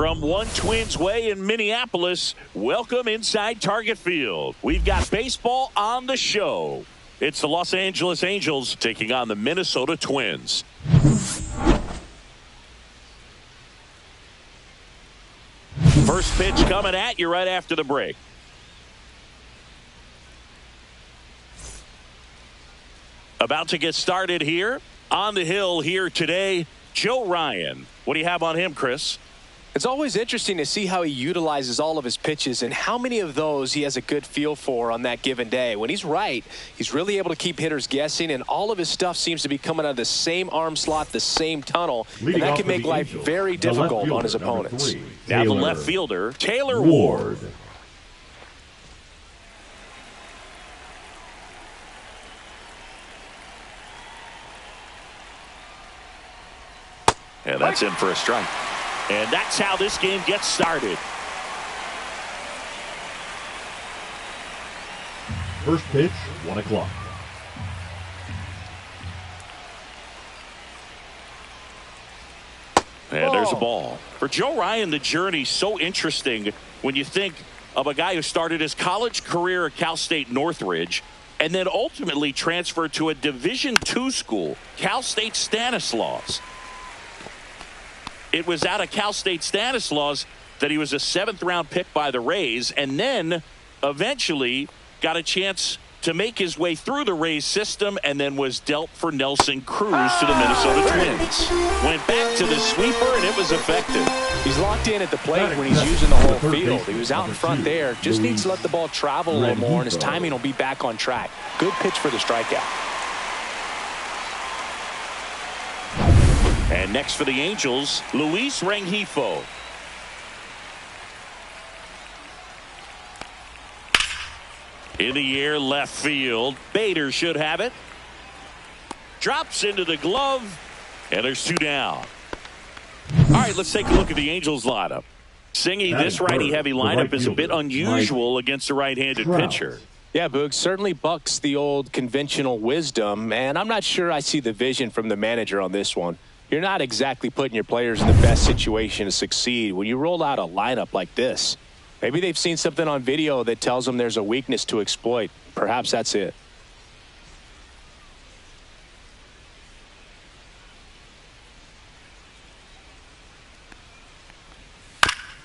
From One Twins Way in Minneapolis, welcome inside Target Field. We've got baseball on the show. It's the Los Angeles Angels taking on the Minnesota Twins. First pitch coming at you right after the break. About to get started here. On the hill here today, Joe Ryan. What do you have on him, Chris? It's always interesting to see how he utilizes all of his pitches and how many of those he has a good feel for on that given day. When he's right, he's really able to keep hitters guessing, and all of his stuff seems to be coming out of the same arm slot, the same tunnel, and that can make life very difficult on his opponents. Now the left fielder, Taylor Ward. And that's in for a strike. And that's how this game gets started. First pitch, 1 o'clock. And there's a ball. For Joe Ryan, the journey's so interesting when you think of a guy who started his college career at Cal State Northridge and then ultimately transferred to a Division II school, Cal State Stanislaus. It was out of Cal State Stanislaus that he was a 7th-round pick by the Rays, and then eventually got a chance to make his way through the Rays system and then was dealt for Nelson Cruz to the Minnesota Twins. Went back to the sweeper, and it was effective. He's locked in at the plate when he's using the whole field. He was out in front there. Just needs to let the ball travel a little more, and his timing will be back on track. Good pitch for the strikeout. And next for the Angels, Luis Rengifo. In the air, left field. Bader should have it. Drops into the glove, and there's 2 down. All right, let's take a look at the Angels lineup. Singy, this righty-heavy lineup is a bit unusual against a right-handed pitcher. Yeah, Boog, certainly bucks the old conventional wisdom, and I'm not sure I see the vision from the manager on this one. You're not exactly putting your players in the best situation to succeed when you roll out a lineup like this. Maybe they've seen something on video that tells them there's a weakness to exploit. Perhaps that's it.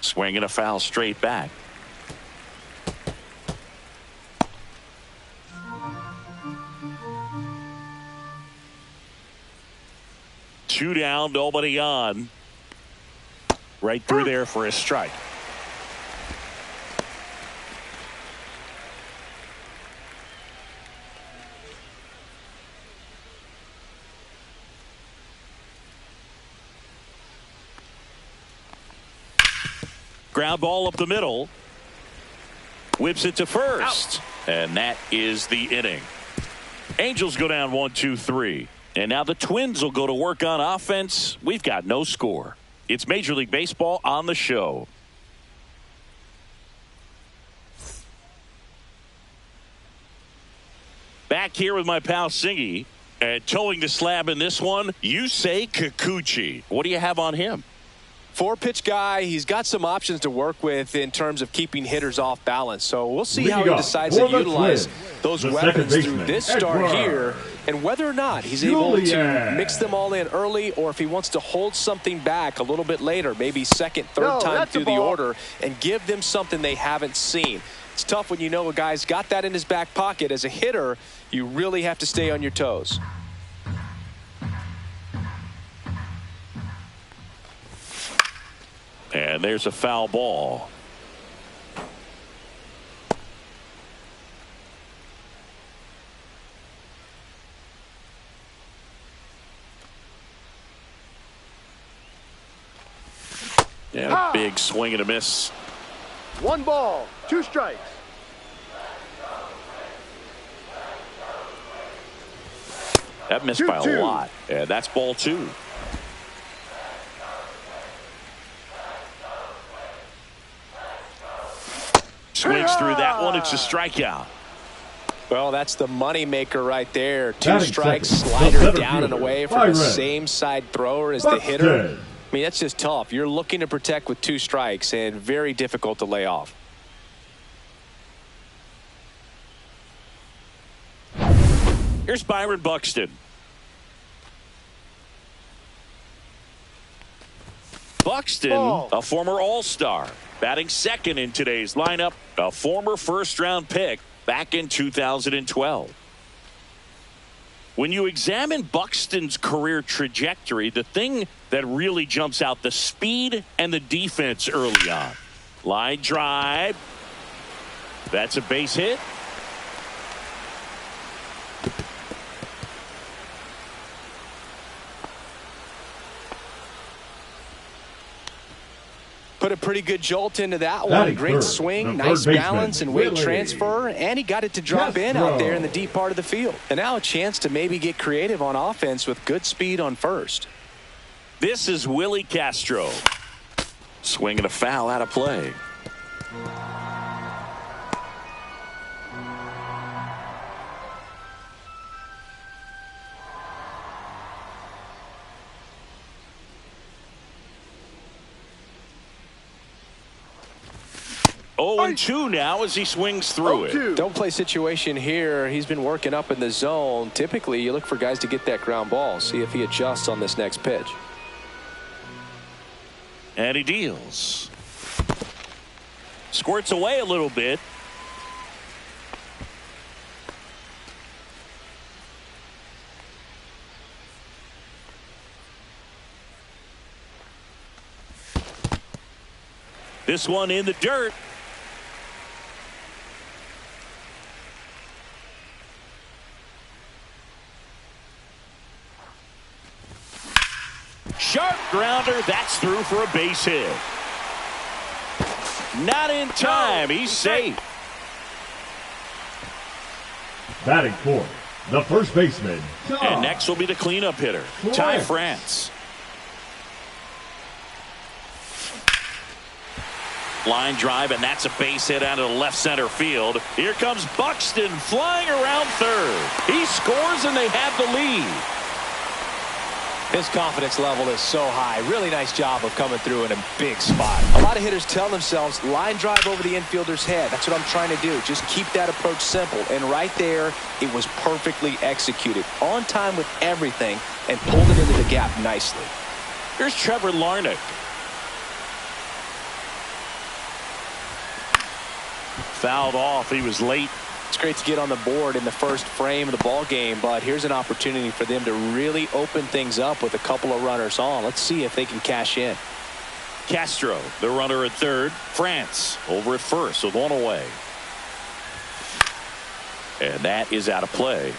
Swinging a foul straight back. Two down, nobody on. Right through there for a strike. Ground ball up the middle. Whips it to first. And that is the inning. Angels go down 1-2-3. And now the Twins will go to work on offense. We've got no score. It's Major League Baseball on the show. Back here with my pal Singy. And towing the slab in this one, Yusei Kikuchi. What do you have on him? 4-pitch guy. He's got some options to work with in terms of keeping hitters off balance. So we'll see how he decides to utilize those weapons through this start here, and whether or not he's able to mix them all in early, or if he wants to hold something back a little bit later, maybe second, third time through the order, and give them something they haven't seen. It's tough when you know a guy's got that in his back pocket. As a hitter, you really have to stay on your toes. And there's a foul ball. And a big swing and a miss. 1 ball, 2 strikes. That missed by a lot. And that's ball 2. Swings through that one. It's a strikeout. Well, that's the money maker right there. 2 strikes, slider down and away from the same side thrower as the hitter. mean, that's just tough. You're looking to protect with 2 strikes and very difficult to lay off. Here's Byron Buxton. Buxton, a former All-Star, batting second in today's lineup, a former first-round pick back in 2012. When you examine Buxton's career trajectory, the thing that really jumps out, the speed and the defense early on. Line drive. That's a base hit. Put a pretty good jolt into that one. Great swing, nice balance and weight transfer, and he got it to drop in out there in the deep part of the field. And now a chance to maybe get creative on offense with good speed on first. This is Willie Castro. Swinging a foul out of play. Oh, 0-2 now as he swings through it. Don't play situation here. He's been working up in the zone. Typically, you look for guys to get that ground ball. See if he adjusts on this next pitch. And he deals. Squirts away a little bit. This one in the dirt. Sharp grounder. That's through for a base hit. Not in time. He's safe. Batting fourth, the first baseman. And next will be the cleanup hitter, Ty France. Line drive, and that's a base hit out of the left center field. Here comes Buxton flying around third. He scores, and they have the lead. His confidence level is so high. Really nice job of coming through in a big spot. A lot of hitters tell themselves, line drive over the infielder's head. That's what I'm trying to do. Just keep that approach simple. And right there, it was perfectly executed. On time with everything, and pulled it into the gap nicely. Here's Trevor Larnach. Fouled off. He was late. It's great to get on the board in the first frame of the ball game, but here's an opportunity for them to really open things up with a couple of runners on. Let's see if they can cash in. Castro, the runner at third. France over at first with one away. And that is out of play.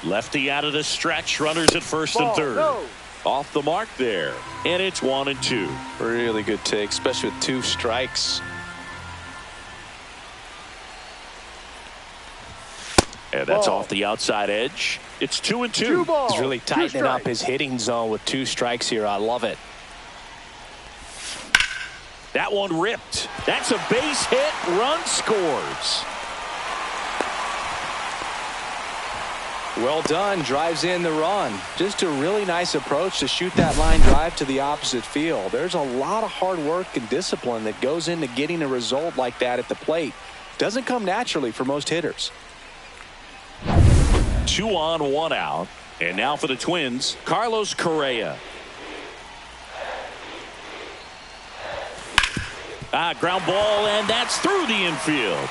Lefty out of the stretch. Runners at first and third. Off the mark there. And it's 1-2. Really good take, especially with 2 strikes. And that's off the outside edge. It's 2-2. He's really tightening up his hitting zone with 2 strikes here. I love it. That one ripped. That's a base hit. Run scores. Well done. Drives in the run. Just a really nice approach to shoot that line drive to the opposite field. There's a lot of hard work and discipline that goes into getting a result like that at the plate. Doesn't come naturally for most hitters. 2 on, 1 out. And now for the Twins, Carlos Correa. Ground ball, and that's through the infield.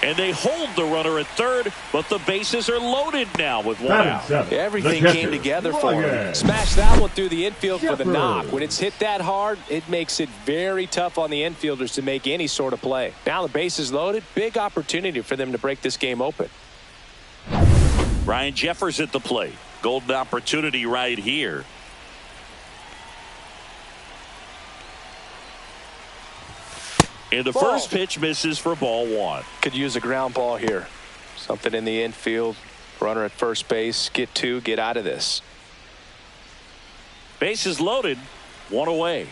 And they hold the runner at third, but the bases are loaded now with 1 out. Everything came together for him. Smash that one through the infield for the knock. When it's hit that hard, it makes it very tough on the infielders to make any sort of play. Now the base is loaded. Big opportunity for them to break this game open. Ryan Jeffers at the plate. Golden opportunity right here. And the first pitch misses for ball 1. Could use a ground ball here. Something in the infield. Runner at first base. Get 2. Get out of this. Bases loaded. 1 away.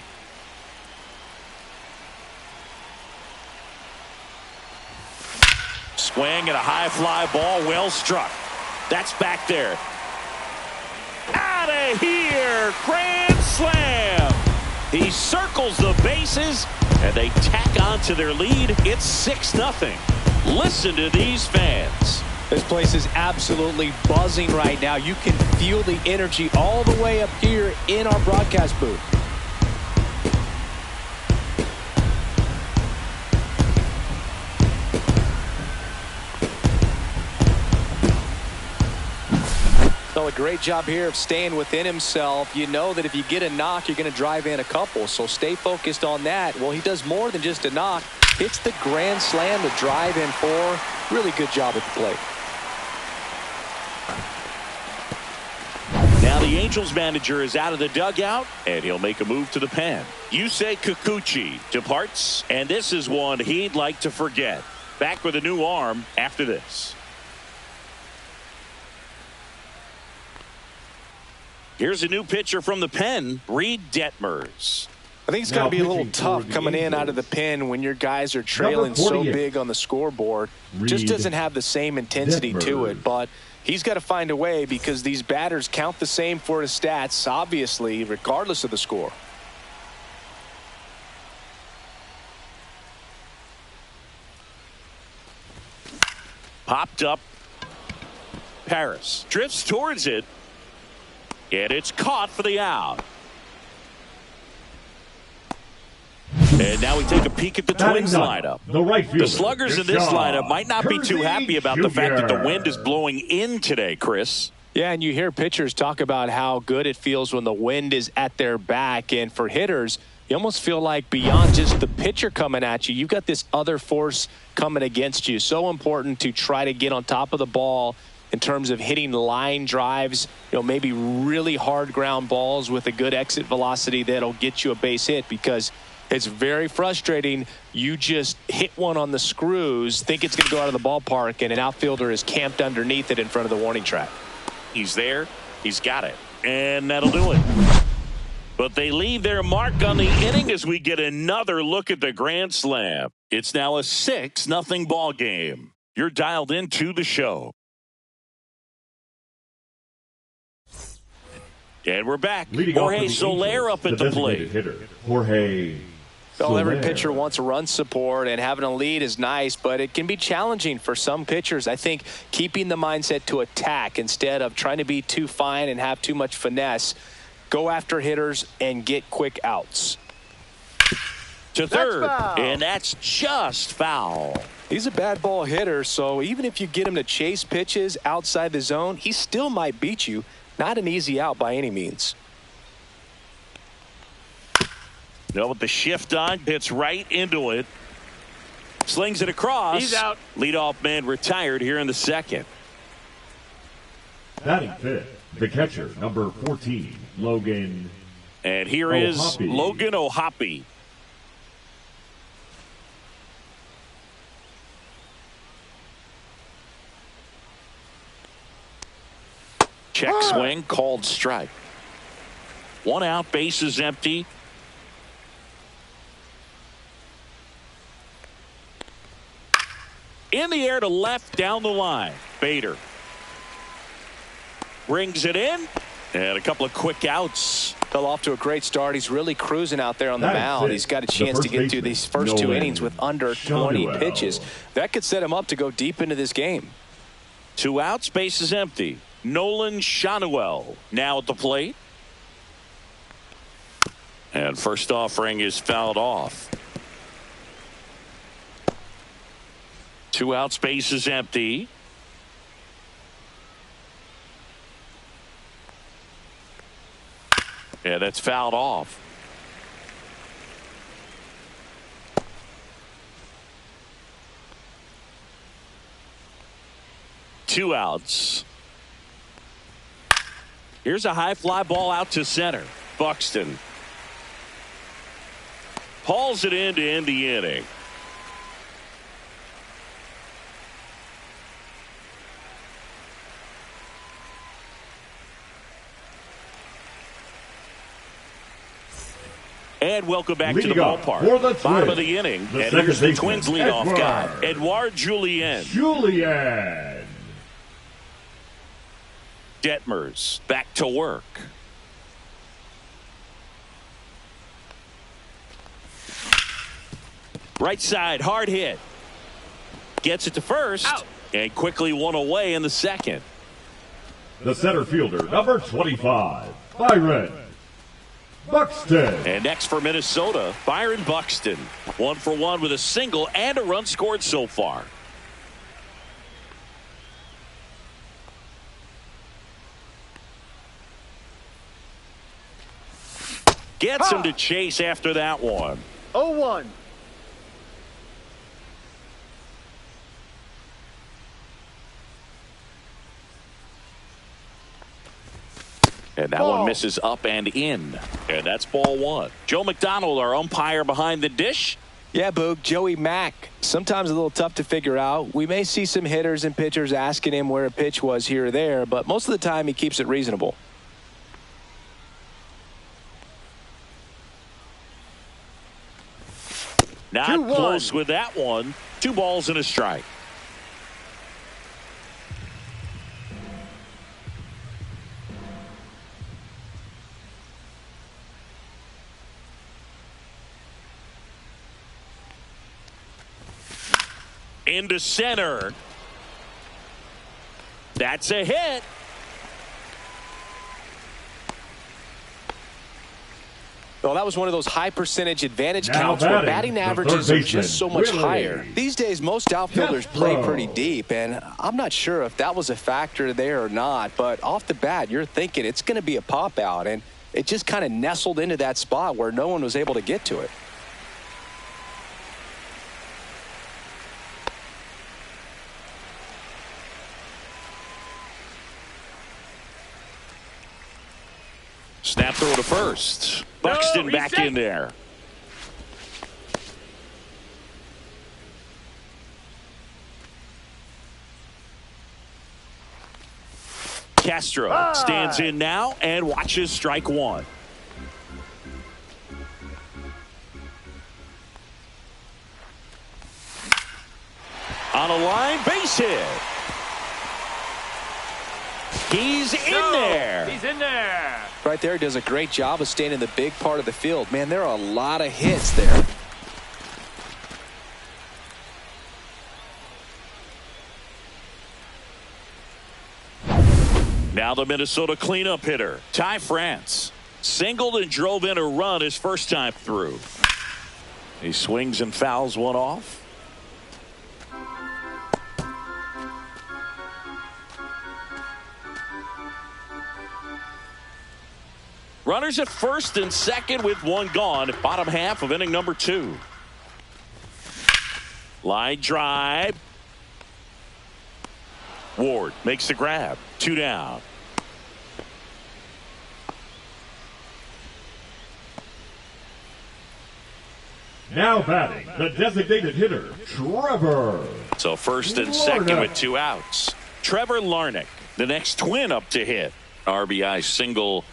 Swing and a high fly ball, well struck. That's back there. Out of here! Grand slam! He circles the bases, and they tack on to their lead. It's 6-0. Listen to these fans. This place is absolutely buzzing right now. You can feel the energy all the way up here in our broadcast booth. So a great job here of staying within himself. You know that if you get a knock, you're going to drive in a couple. So stay focused on that. Well, he does more than just a knock. Hits the grand slam to drive in 4. Really good job at the plate. Now the Angels manager is out of the dugout, and he'll make a move to the pen. Yusei Kikuchi departs, and this is one he'd like to forget. Back with a new arm after this. Here's a new pitcher from the pen, Reed Detmers. I think it's going to be a little tough coming in out of the pen when your guys are trailing so big on the scoreboard. Just doesn't have the same intensity to it, but he's got to find a way because these batters count the same for his stats, obviously, regardless of the score. Popped up. Paris drifts towards it. And it's caught for the out. And now we take a peek at the Twins lineup. The sluggers in this lineup might not be too happy about the fact that the wind is blowing in today, Chris. Yeah, and you hear pitchers talk about how good it feels when the wind is at their back. And for hitters, you almost feel like beyond just the pitcher coming at you, you've got this other force coming against you. So important to try to get on top of the ball in terms of hitting line drives, maybe really hard ground balls with a good exit velocity that'll get you a base hit, because it's very frustrating. You just hit one on the screws, think it's going to go out of the ballpark, and an outfielder is camped underneath it in front of the warning track. He's there. He's got it. And that'll do it. But they leave their mark on the inning as we get another look at the grand slam. It's now a 6-0 ball game. You're dialed into the show. And we're back. Jorge Soler up at the plate. Well, every pitcher wants run support, and having a lead is nice, but it can be challenging for some pitchers. I think keeping the mindset to attack instead of trying to be too fine and have too much finesse. Go after hitters and get quick outs. To third, and that's just foul. He's a bad ball hitter, so even if you get him to chase pitches outside the zone, he still might beat you. Not an easy out by any means. No, with the shift on, hits right into it. Slings it across. He's out. Leadoff man retired here in the second. Batting fifth, the catcher, number 14, Logan. And here is Logan O'Hoppe. Check swing, called strike. 1 out, base is empty. In the air to left, down the line. Bader brings it in, and a couple of quick outs. Fell off to a great start. He's really cruising out there on the mound. He's got a chance to get through these first 2 innings with under 20 pitches. That could set him up to go deep into this game. 2 outs, base is empty. Nolan Shanuel now at the plate. And first offering is fouled off. 2 outs, base is empty. Yeah, that's fouled off. Two outs. Here's a high fly ball out to center. Buxton hauls it in to end the inning. And welcome back to the Leading off ballpark. for the Bottom of Twins, the inning. the And second here's the baseman, Twins leadoff guy, Edouard Julien. Detmers back to work. Right side, hard hit. Gets it to first. Out. And quickly one away in the second. The center fielder, number 25, Byron Buxton. And next for Minnesota, Byron Buxton. 1 for 1 with a single and a run scored so far. Gets him to chase after that one. 0-1. And that one misses up and in. And that's ball 1. Joe McDonald, our umpire behind the dish. Yeah, Boog, Joey Mack. Sometimes a little tough to figure out. We may see some hitters and pitchers asking him where a pitch was here or there, but most of the time he keeps it reasonable. Not close with that one. 2 balls and a strike. Into center. That's a hit. Well, that was one of those high percentage advantage counts where batting averages are just so much higher. These days, most outfielders play pretty deep, and I'm not sure if that was a factor there or not, but off the bat, you're thinking it's going to be a pop out, and it just kind of nestled into that spot where no one was able to get to it. Snap throw to first. Buxton back in there. Castro stands in now and watches strike 1. On a line, base hit. He's in there. He's in there. Right there, does a great job of staying in the big part of the field. Man, there are a lot of hits there. Now the Minnesota cleanup hitter, Ty France. Singled and drove in a run his first time through. He swings and fouls one off. Runners at first and second with one gone. Bottom half of inning number 2. Line drive. Ward makes the grab. 2 down. Now batting, the designated hitter, Trevor. So first and second with 2 outs. Trevor Larnach, the next Twin up to hit. RBI single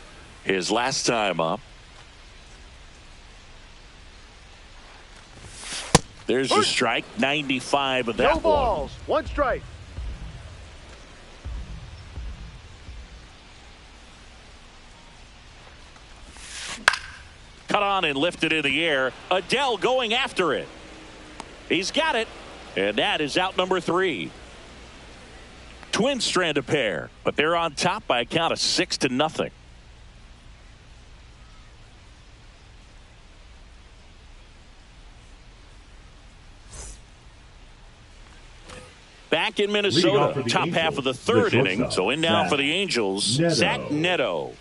his last time up. There's the strike. 95 of that one. No balls. 1 strike. Cut on and lifted in the air. Adele going after it. He's got it. And that is out number 3. Twins strand a pair, but they're on top by a count of 6-0. Back in Minnesota, top Angels, half of the third inning. So in now for the Angels, Zach Neto.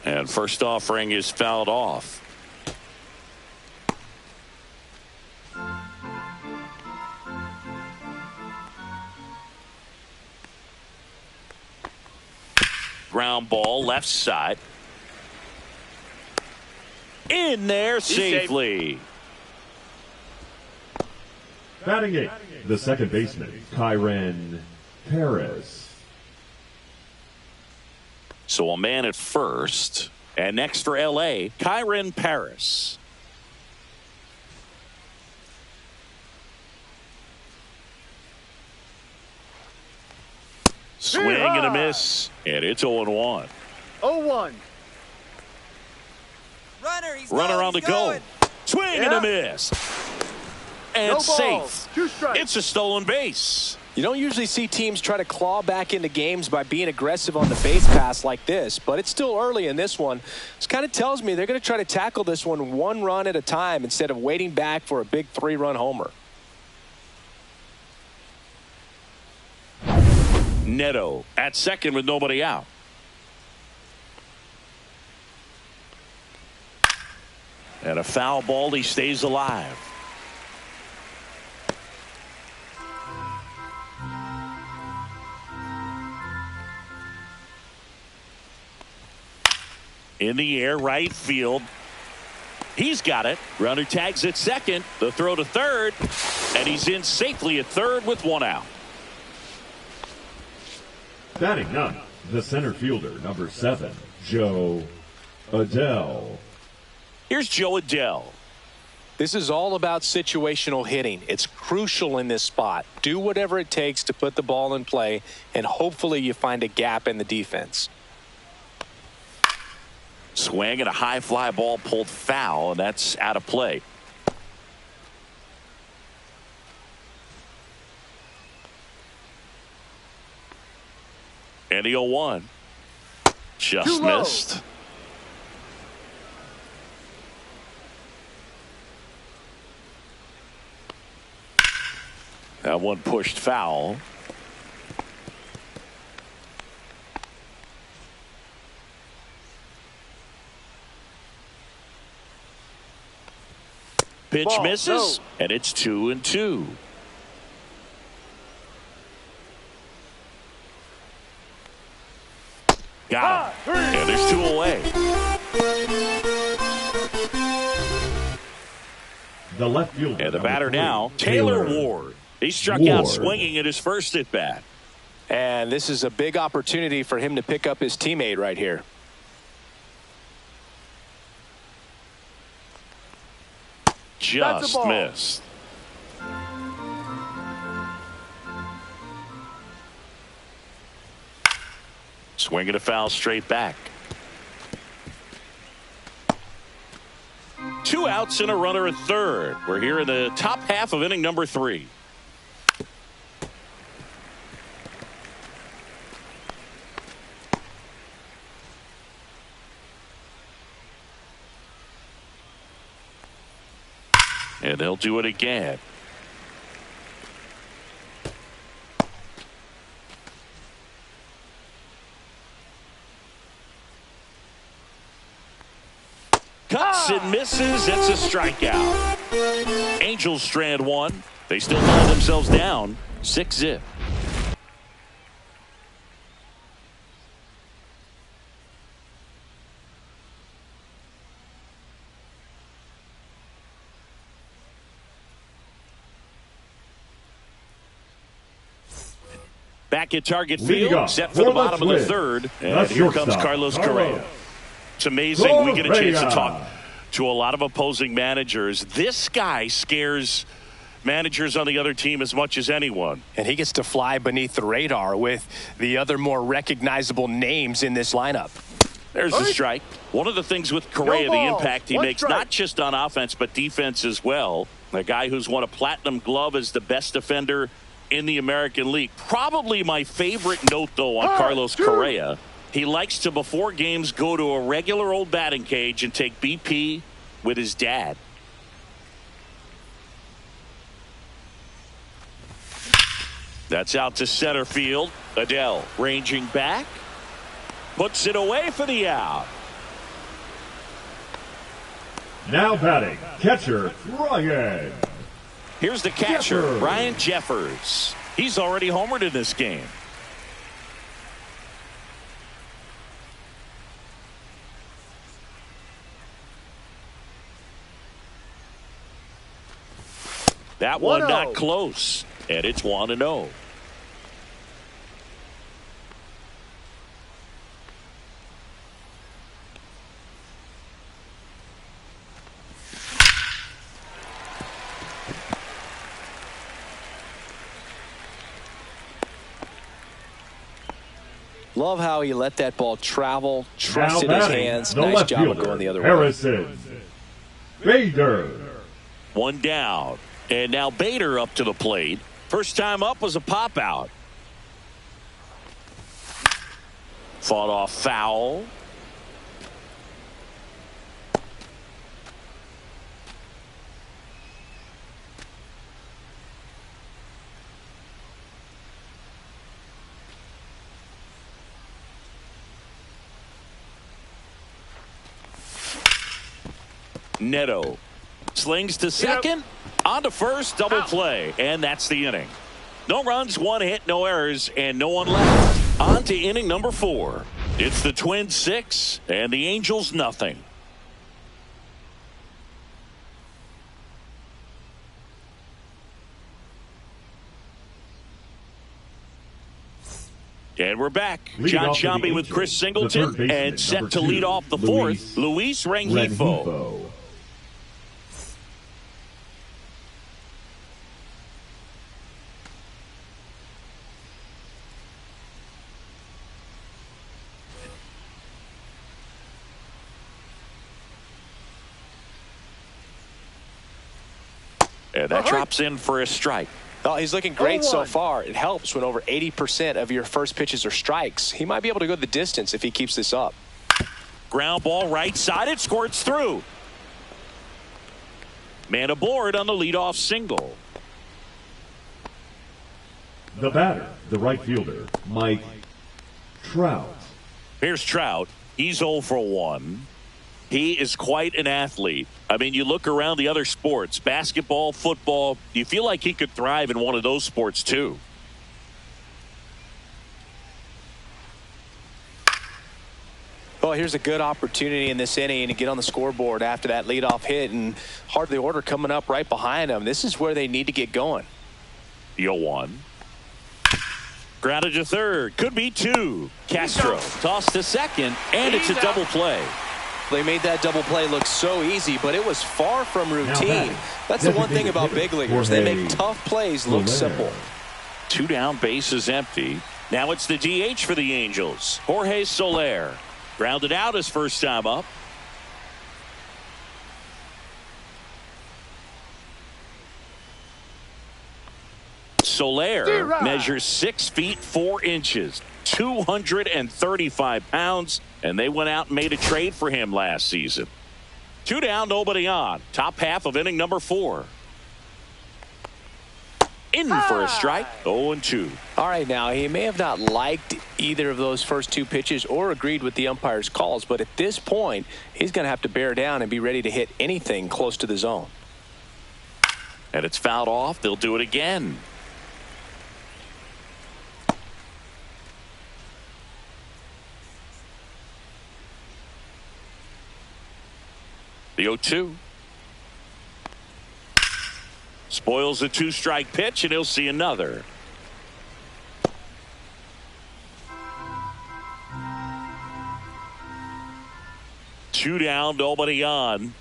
And first offering is fouled off. Ground ball left side. In there safely. Batting 8, the second baseman, Kyren Paris. So a man at first. And next for L.A., Kyron Paris. Swing and a miss, and it's 0-1. 0-1. Runner on the go. Swing and a miss. And No safe. 2 strikes. It's a stolen base. You don't usually see teams try to claw back into games by being aggressive on the base pass like this, but it's still early in this one. This kind of tells me they're going to try to tackle this one run at a time instead of waiting back for a big 3-run homer. Neto at second with nobody out. And a foul ball, he stays alive. In the air, right field. He's got it. Runner tags at second. The throw to third. And he's in safely at third with 1 out. Batting ninth, the center fielder, number 7, Joe Adele. Here's Joe Adele. This is all about situational hitting. It's crucial in this spot. Do whatever it takes to put the ball in play, and hopefully you find a gap in the defense. Swing and a high fly ball pulled foul, and that's out of play. And the 0-1. Just missed. That one pushed foul. Pitch misses, and it's 2-2. Got him. And there's 2 away. The left fielder. And the batter 3, now, Taylor Ward. He struck out swinging at his first at bat. And this is a big opportunity for him to pick up his teammate right here. Just missed. Swinging a foul straight back. 2 outs and a runner at third. We're here in the top half of inning number 3. And they'll do it again. Cuts and misses. It's a strikeout. Angels strand 1. They still find themselves down 6-0. Back at target field, set for the bottom of the third. And here comes Carlos Correa. It's amazing. We get a chance to talk to a lot of opposing managers. This guy scares managers on the other team as much as anyone. And he gets to fly beneath the radar with the other more recognizable names in this lineup. There's the strike. One of the things with Correa, the impact he makes, not just on offense, but defense as well. A guy who's won a platinum glove as the best defender in the American League. Probably my favorite note, though, on Carlos Correa. He likes to, before games, go to a regular old batting cage and take BP with his dad. That's out to center field. Adele ranging back. Puts it away for the out. Now batting, catcher Ryan. Here's the catcher, Ryan Jeffers. He's already homered in this game. That one not close, and it's 1-0. Love how he let that ball travel, trusted his hands. The nice job of fielder, going the other Harrison Bader. One down. And now Bader up to the plate. First time up was a pop out. Fought off foul. Neto slings to second, on to first, double play, and that's the inning. No runs, one hit, no errors, and no one left. On to inning number 4. It's the Twins 6 and the Angels nothing. And we're back. John Sciambi with Chris Singleton and set to lead off the 4th, Luis Rengifo. And that drops in for a strike. Oh, he's looking great so far. It helps when over 80% of your first pitches are strikes. He might be able to go the distance if he keeps this up. Ground ball right side. It squirts through. Man aboard on the leadoff single. The batter, the right fielder, Mike Trout. Here's Trout. He's 0 for 1. He is quite an athlete. I mean, you look around the other sports, basketball, football, you feel like he could thrive in one of those sports too. Well, here's a good opportunity in this inning to get on the scoreboard after that leadoff hit, and Heart of the Order coming up right behind them. This is where they need to get going. The 0-1. Grounded to third. Could be 2. Castro tossed to second, and it's a double play. They made that double play look so easy, but it was far from routine. That's the one thing about big leaguers. They make tough plays look simple. 2 down, bases empty. Now it's the DH for the Angels. Jorge Soler. Grounded out his first time up. Soler measures 6 feet 4 inches, 235 pounds, and they went out and made a trade for him last season. 2 down, nobody on. Top half of inning number 4. In for a strike, 0-2. All right, now, he may have not liked either of those first 2 pitches or agreed with the umpire's calls, but at this point, he's going to have to bear down and be ready to hit anything close to the zone. And it's fouled off. They'll do it again. The 0-2. Spoils a 2-strike pitch, and he'll see another. Two down, nobody on.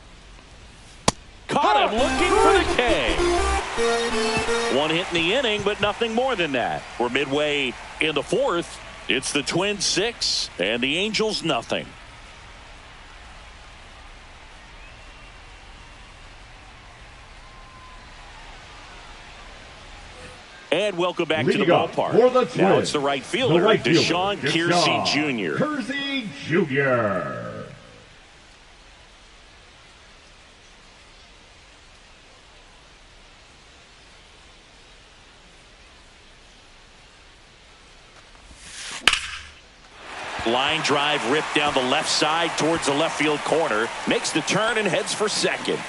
Caught him looking for the K. 1 hit in the inning, but nothing more than that. We're midway in the 4th. It's the Twins 6 and the Angels nothing. And welcome back to the ballpark. Now it's the right fielder, Deshaun Kersey Jr. Kersey Jr. Line drive ripped down the left side towards the left field corner. Makes the turn and heads for second.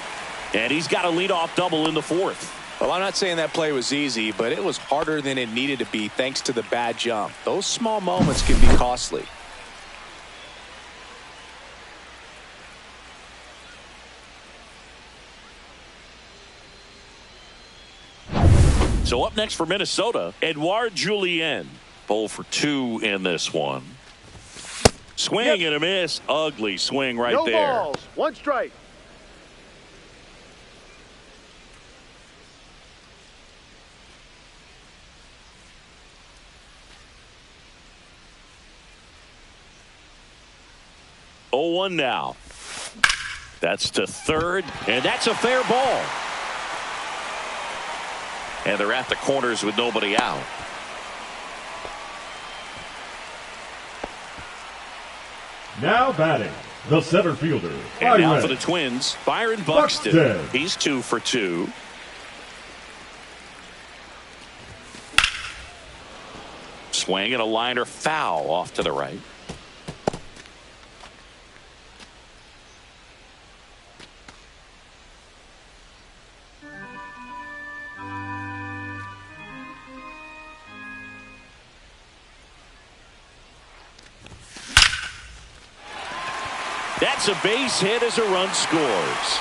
And he's got a leadoff double in the 4th. Well, I'm not saying that play was easy, but it was harder than it needed to be thanks to the bad jump. Those small moments can be costly. So up next for Minnesota, Edouard Julien. 0 for 2 in this one. Swing and a miss. Ugly swing right there. No balls. 1 strike. 0-1 now. That's to third, and that's a fair ball. And they're at the corners with nobody out. Now batting, the center fielder. And now for the Twins, Byron Buxton. He's 2 for 2. Swing and a liner foul off to the right. That's a base hit as a run scores.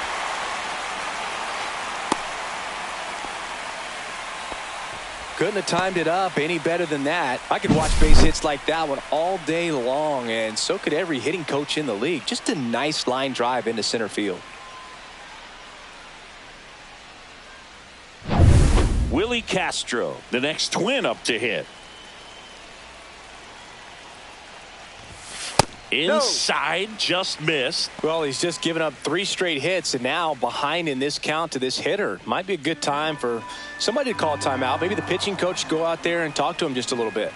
Couldn't have timed it up any better than that. I could watch base hits like that one all day long, and so could every hitting coach in the league. Just a nice line drive into center field. Willie Castro, the next Twin up to hit. Inside, just missed. Well, he's just given up 3 straight hits, and now behind in this count to this hitter. Might be a good time for somebody to call a timeout. Maybe the pitching coach go out there and talk to him just a little bit.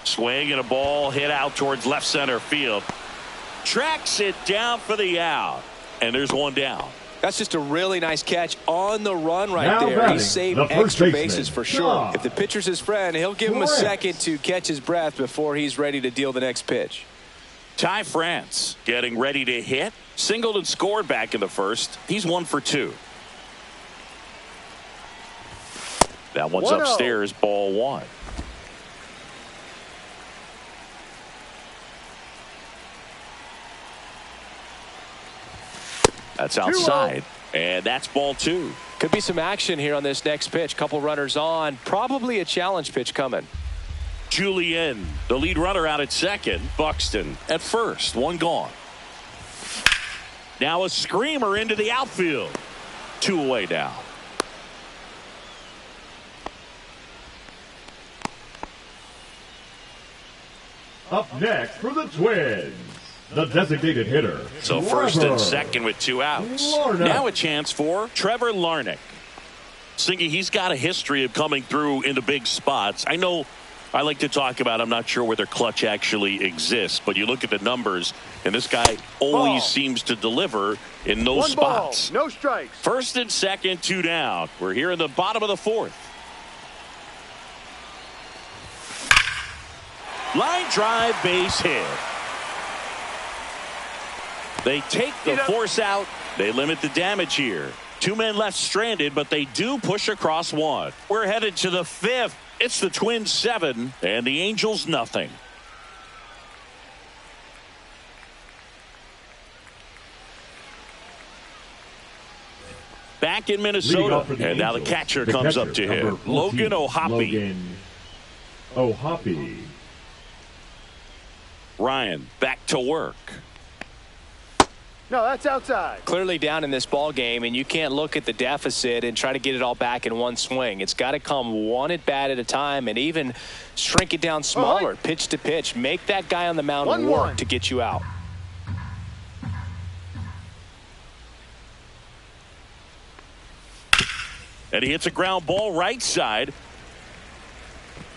Swing and a ball hit out towards left center field. Tracks it down for the out. And there's one down. That's just a really nice catch on the run right now there. He saved extra bases for sure. Yeah. If the pitcher's his friend, he'll give him a second to catch his breath before he's ready to deal the next pitch. Ty France getting ready to hit. Singled and scored back in the first. He's 1 for 2. That one's 1-0. upstairs, ball 1. That's outside, and that's ball 2. Could be some action here on this next pitch. Couple runners on. Probably a challenge pitch coming. Julian, the lead runner, out at second. Buxton at first. 1 gone. Now a screamer into the outfield. 2 away now. Up next for the Twins, the designated hitter. So first and second with 2 outs. Larnach. Now a chance for Trevor Larnach. Singy, he's got a history of coming through into big spots. I know I like to talk about, I'm not sure whether clutch actually exists, but you look at the numbers, and this guy always seems to deliver in those spots. No strikes. First and second, 2 down. We're here in the bottom of the 4th. Line drive, base hit. They take the force out. They limit the damage here. 2 men left stranded, but they do push across 1. We're headed to the 5th. It's the Twins 7 and the Angels nothing. Back in Minnesota, and now the catcher comes up to him. Logan O'Hoppe. Ryan back to work. No, that's outside. Clearly down in this ball game, and you can't look at the deficit and try to get it all back in one swing. It's got to come one at bat at a time, and even shrink it down smaller, pitch to pitch. Make that guy on the mound work to get you out. And he hits a ground ball right side.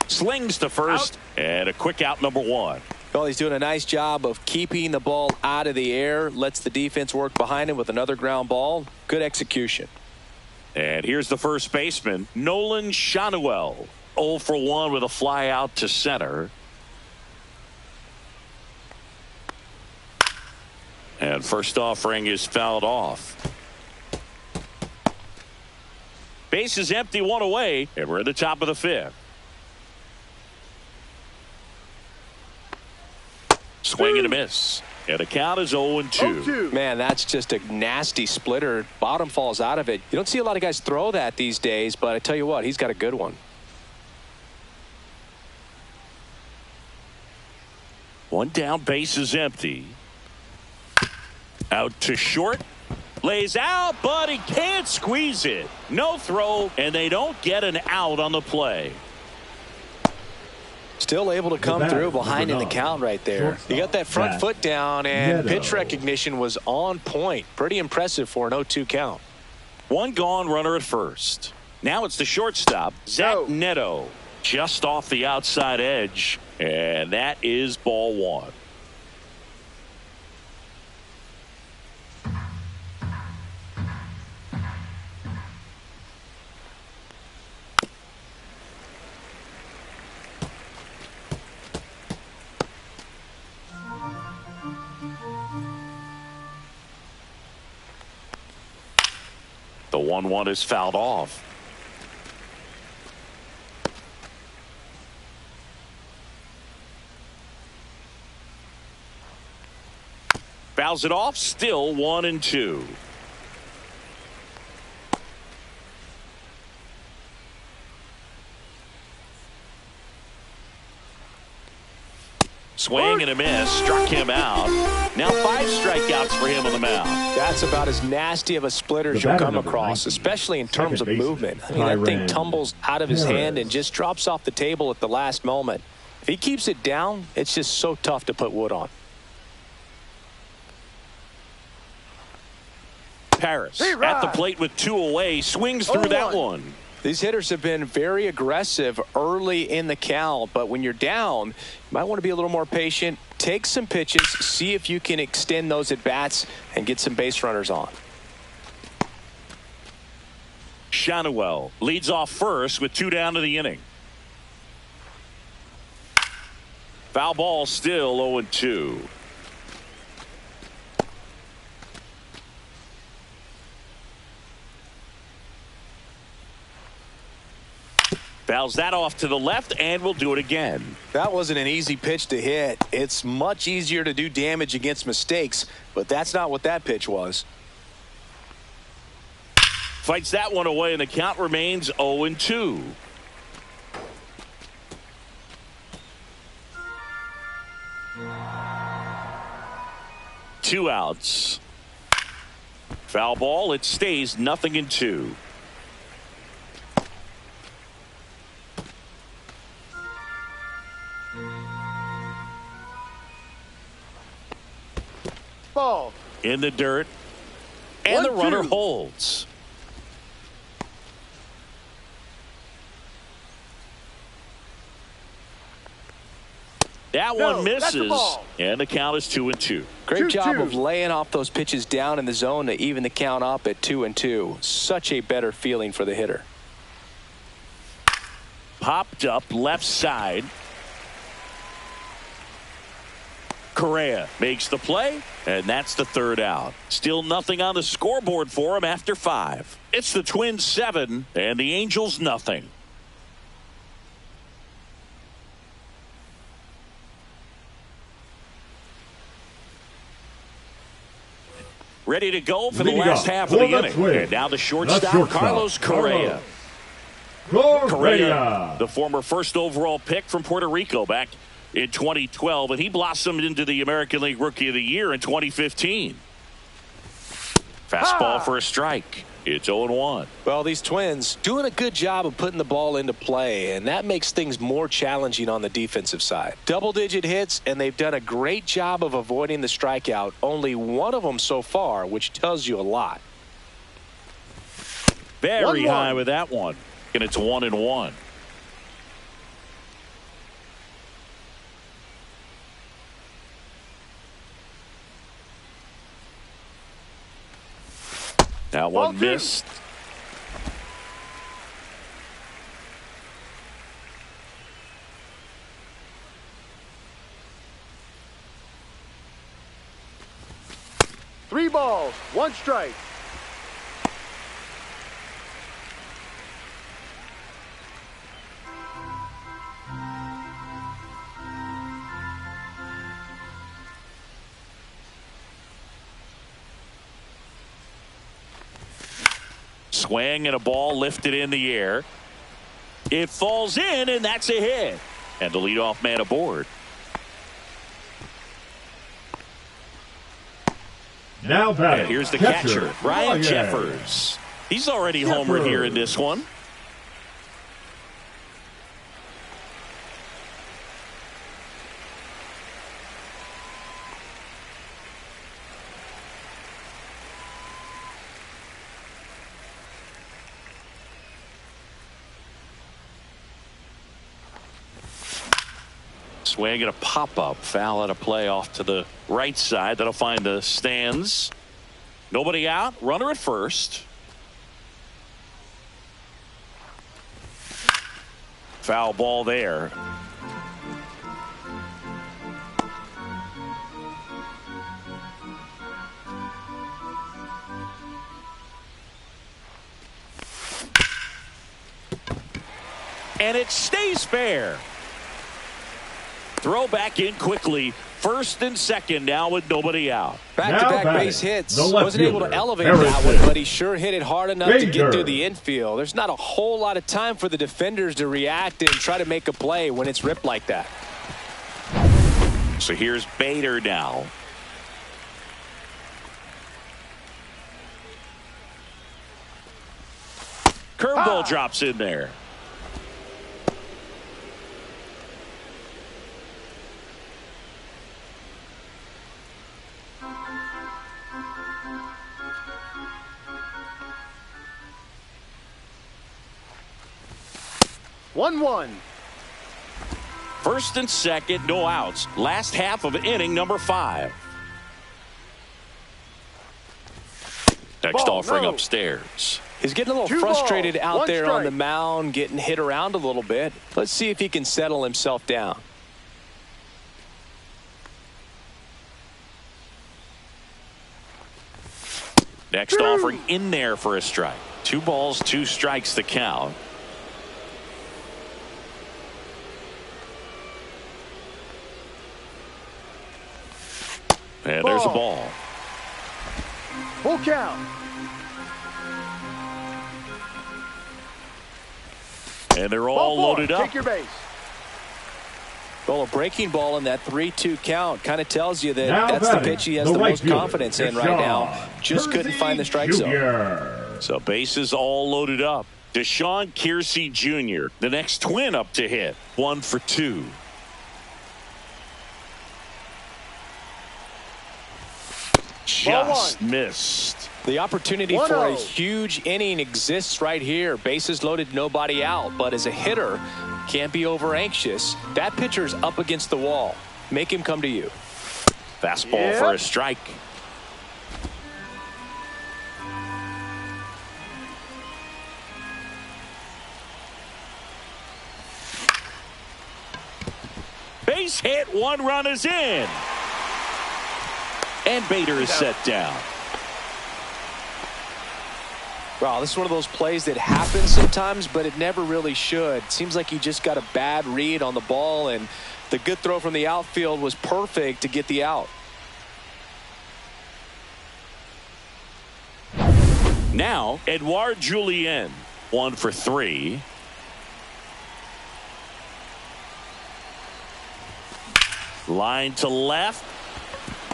Slings to first, and a quick out, number 1. Well, he's doing a nice job of keeping the ball out of the air. Lets the defense work behind him with another ground ball. Good execution. And here's the first baseman, Nolan Shanuel. 0 for 1 with a fly out to center. And first offering is fouled off. Base is empty, 1 away, and we're at the top of the 5th. Swing and a miss. And the count is 0-2. Man, that's just a nasty splitter. Bottom falls out of it. You don't see a lot of guys throw that these days, but I tell you what, he's got a good one. 1 down, base is empty. Out to short. Lays out, but he can't squeeze it. No throw, and they don't get an out on the play. Still able to come through behind in the count right there. You got that front foot down, and pitch recognition was on point. Pretty impressive for an 0-2 count. One gone, runner at first. Now it's the shortstop, Zach Neto, just off the outside edge, and that is ball one. The 1-1 is fouled off. Fouls it off, still 1-2. Swing and a miss, struck him out. Now 5 strikeouts for him on the mound. That's about as nasty of a splitter as you'll come across, especially in terms of movement. I mean, that thing tumbles out of his hand and just drops off the table at the last moment. If he keeps it down, it's just so tough to put wood on. Paris at the plate with 2 away, swings through that one. These hitters have been very aggressive early in the count, but when you're down, you might want to be a little more patient. Take some pitches, see if you can extend those at bats and get some base runners on. Shanuel leads off first with 2 down to the inning. Foul ball, still 0-2. Fouls that off to the left, and will do it again. That wasn't an easy pitch to hit. It's much easier to do damage against mistakes, but that's not what that pitch was. Fights that one away, and the count remains 0-2. Two outs. Foul ball. It stays 0-2. Ball. In the dirt, and the runner holds. That one misses, and the count is 2-2. Great job of laying off those pitches down in the zone to even the count up at 2-2. Such a better feeling for the hitter. Popped up left side. Correa makes the play, and that's the 3rd out. Still nothing on the scoreboard for him after 5. It's the Twins 7 and the Angels nothing. Ready to go for the last half of the inning. And now the shortstop, Carlos Correa. Correa, the former first overall pick from Puerto Rico back in 2012, and he blossomed into the American League Rookie of the Year in 2015. Fastball for a strike. It's 0-1. Well, these Twins doing a good job of putting the ball into play, and that makes things more challenging on the defensive side. Double-digit hits, and they've done a great job of avoiding the strikeout. Only one of them so far, which tells you a lot. Very high with that one, and it's 1-1. That one missed. Three balls, 1 strike. Swing and a ball lifted in the air. It falls in, and that's a hit. And the leadoff man aboard. Now batting. And here's the catcher, Ryan Jeffers. He's already homered here in this one. Swing and a pop-up. Foul out of play off to the right side. That'll find the stands. Nobody out. Runner at first. Foul ball there. And it stays fair. Throw back in quickly. First and second now with nobody out. Back-to-back base hits. Wasn't able to elevate that one, but he sure hit it hard enough to get through the infield. There's not a whole lot of time for the defenders to react and try to make a play when it's ripped like that. So here's Bader now. Curveball drops in there. One. First and second, no outs. Last half of inning number 5. Next offering upstairs. He's getting a little frustrated out there on the mound, getting hit around a little bit. Let's see if he can settle himself down. Next offering in there for a strike. 2 balls, 2 strikes the count. And there's a ball. Full count. And they're all loaded up. Take your base. Well, a breaking ball in that 3-2 count kind of tells you that that's the pitch he has the most confidence in right now. Just couldn't find the strike zone. So bases all loaded up. Deshaun Kiersey Jr., the next twin up to hit. 1 for 2. Just missed. The opportunity for a huge inning exists right here. Bases loaded, nobody out. But as a hitter, can't be over anxious. That pitcher's up against the wall. Make him come to you. Fastball for a strike. Base hit. 1 run is in. And Bader is set down. Wow, this is one of those plays that happens sometimes, but it never really should. Seems like he just got a bad read on the ball, and the good throw from the outfield was perfect to get the out. Now, Edouard Julien, 1 for 3. Line to left.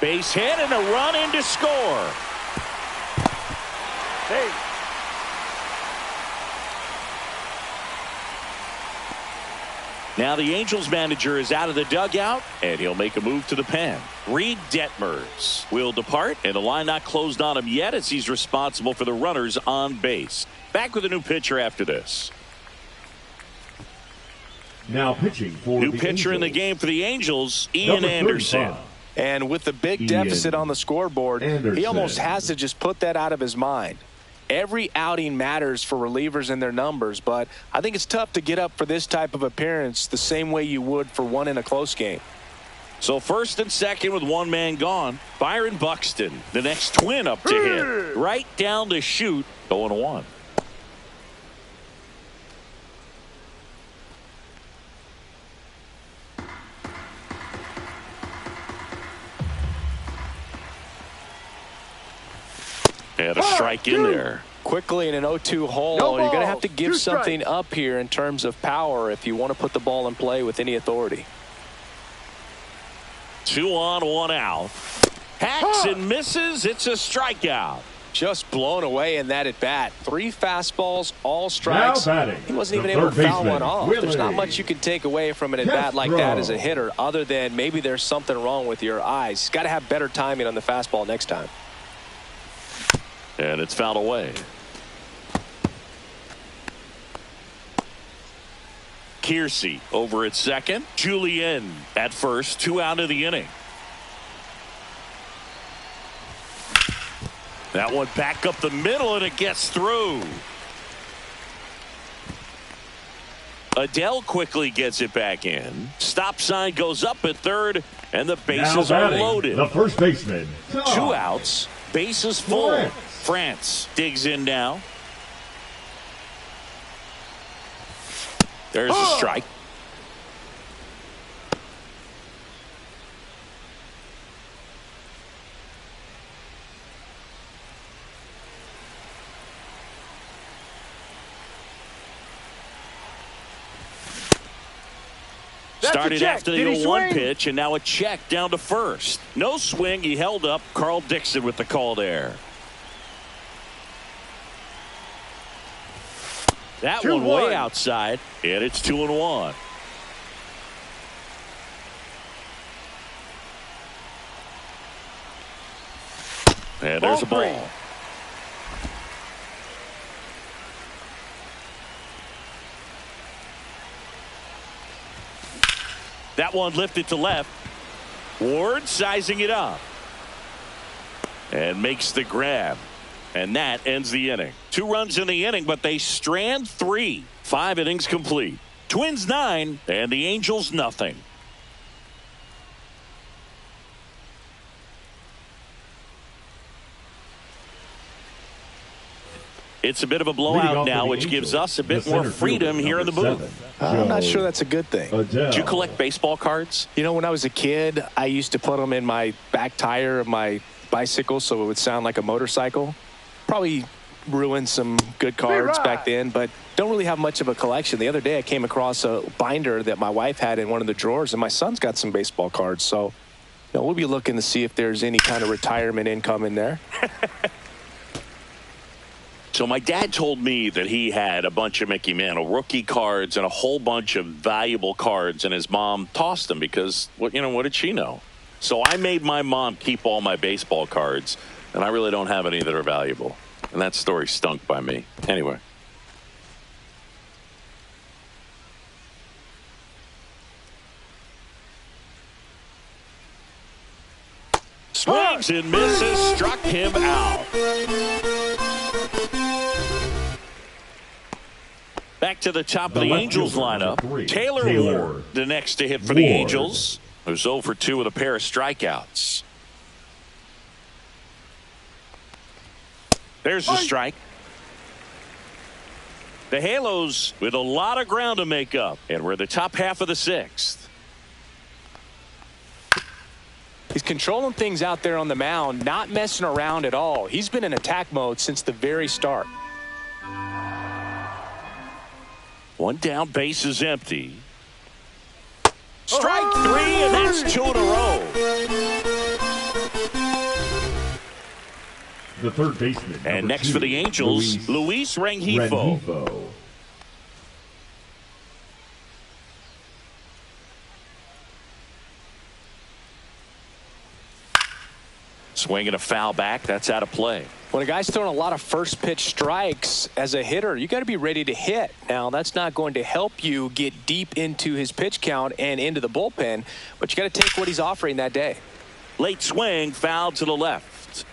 Base hit and a run in to score. Hey. Now the Angels manager is out of the dugout, and he'll make a move to the pen. Reed Detmers will depart, and the line not closed on him yet as he's responsible for the runners on base. Back with a new pitcher after this. Now pitching for new pitcher in the game for the Angels, Ian Anderson. And with the big deficit on the scoreboard, he almost has to just put that out of his mind. Every outing matters for relievers and their numbers, but I think it's tough to get up for this type of appearance the same way you would for one in a close game. So first and second with 1 man gone. Byron Buxton, the next twin up to hit. Right down the chute, 0-1. And a strike in there. Quickly in an 0-2 hole, you're going to have to give something up here in terms of power if you want to put the ball in play with any authority. 2 on, 1 out. Hacks and misses. It's a strikeout. Just blown away in that at bat. 3 fastballs, all strikes. He wasn't even able to foul one off. There's not much you can take away from an at bat like that as a hitter, other than maybe there's something wrong with your eyes. Got to have better timing on the fastball next time. And it's fouled away. Kiersey over at second. Julien at first. 2 out of the inning. That one back up the middle, and it gets through. Adele quickly gets it back in. Stop sign goes up at third, and the bases are loaded. The first baseman. 2 outs. Bases full. France digs in now. There's a strike. Started after the 0-1 pitch, and now a check down to first. No swing. He held up. Carl Dixon with the call there. That one way outside, and it's 2-1. And there's a ball. That one lifted to left. Ward sizing it up. And makes the grab. And that ends the inning. 2 runs in the inning, but they strand 3. 5 innings complete. Twins 9, and the Angels nothing. It's a bit of a blowout now, which gives us a bit more freedom here in the booth. I'm not sure that's a good thing. Did you collect baseball cards? You know, when I was a kid, I used to put them in my back tire of my bicycle so it would sound like a motorcycle. Probably ruined some good cards back then, but don't really have much of a collection. The other day I came across a binder that my wife had in one of the drawers, and my son's got some baseball cards. So, you know, we'll be looking to see if there's any kind of retirement income in there. So my dad told me that he had a bunch of Mickey Mantle rookie cards and a whole bunch of valuable cards, and his mom tossed them because, what did she know? So I made my mom keep all my baseball cards, and I really don't have any that are valuable. And that story stunk by me. Anyway. Swings and misses, struck him out. Back to the top of the Angels lineup. Taylor Ward, the next to hit for the Angels, who's 0 for 2 with a pair of strikeouts. There's the strike. The Halos with a lot of ground to make up, and we're the top half of the 6th. He's controlling things out there on the mound, not messing around at all. He's been in attack mode since the very start. 1 down, base is empty. Strike 3, and that's 2 in a row. The third baseman. And next for the Angels, Luis Rengifo. Swinging a foul back. That's out of play. When a guy's throwing a lot of first pitch strikes as a hitter, you got to be ready to hit. Now, that's not going to help you get deep into his pitch count and into the bullpen, but you got to take what he's offering that day. Late swing, foul to the left.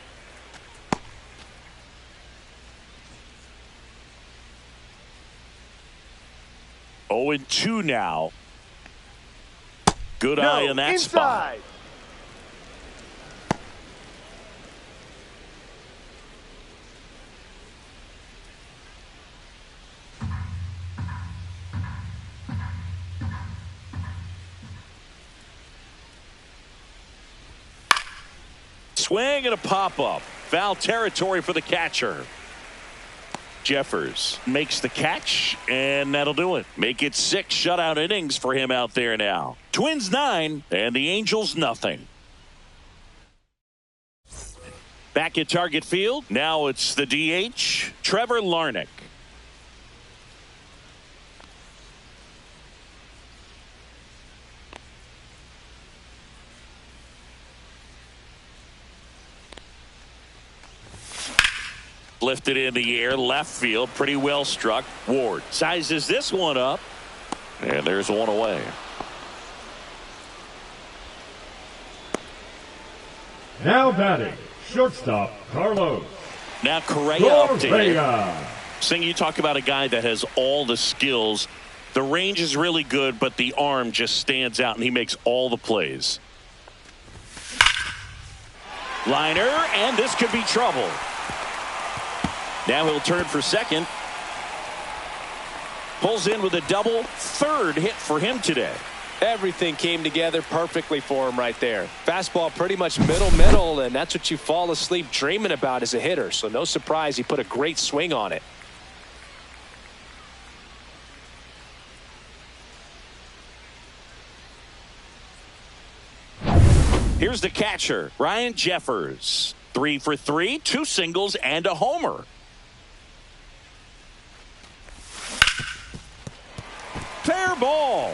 0-2 now. Good eye in that spot. Swing and a pop-up. Foul territory for the catcher. Jeffers makes the catch, and that'll do it. Make it 6 shutout innings for him out there now. Twins 9, and the Angels nothing. Back at Target Field, now it's the DH, Trevor Larnach. Lifted in the air, left field, pretty well struck. Ward sizes this one up. And there's one away. Now batting, shortstop Carlos. Now Correa updated. Sing, you talk about a guy that has all the skills. The range is really good, but the arm just stands out, and he makes all the plays. Liner, and this could be trouble. Now he'll turn for second. Pulls in with a double. Third hit for him today. Everything came together perfectly for him right there. Fastball pretty much middle, and that's what you fall asleep dreaming about as a hitter. So no surprise he put a great swing on it. Here's the catcher, Ryan Jeffers. 3 for 3, 2 singles and a homer. Fair ball.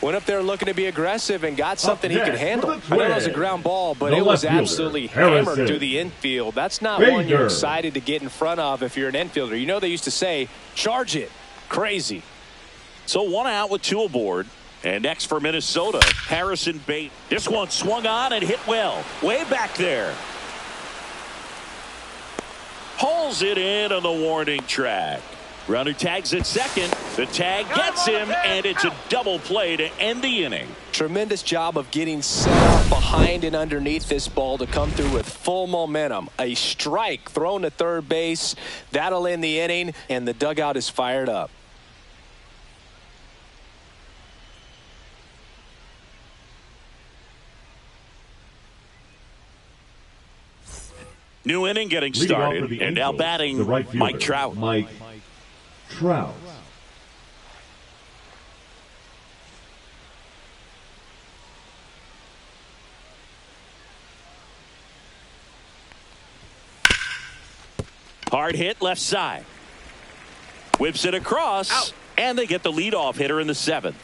Went up there looking to be aggressive and got something he could handle. I know it was a ground ball, but it was absolutely hammered to the infield. That's not one you're excited to get in front of if you're an infielder. You know they used to say, charge it. Crazy. So 1 out with 2 aboard. And next for Minnesota, Harrison Bates. This one swung on and hit well. Way back there. Pulls it in on the warning track. Runner tags at second. The tag gets him, and it's a double play to end the inning. Tremendous job of getting set up behind and underneath this ball to come through with full momentum. A strike thrown to third base. That'll end the inning, and the dugout is fired up. New inning getting started, and now batting Mike Trout. Mike Trout. Hard hit left side. Whips it across, out. And they get the leadoff hitter in the 7th.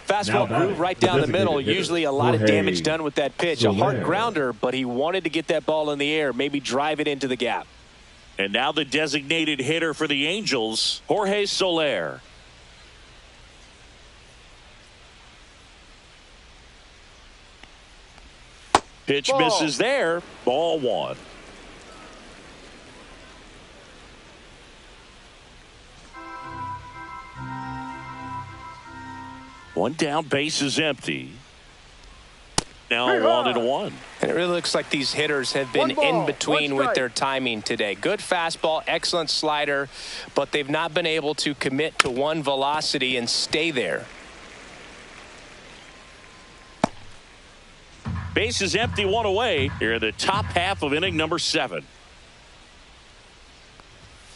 Fastball groove right down the middle. Usually a lot of damage done with that pitch. A hard grounder, but he wanted to get that ball in the air, maybe drive it into the gap. And now the designated hitter for the Angels, Jorge Soler. Pitch misses there. Ball 1. One down, base is empty. Now 1-1. And it really looks like these hitters have been in between with their timing today. Good fastball, excellent slider, but they've not been able to commit to one velocity and stay there. Base is empty, 1 away. Here in the top half of inning number 7.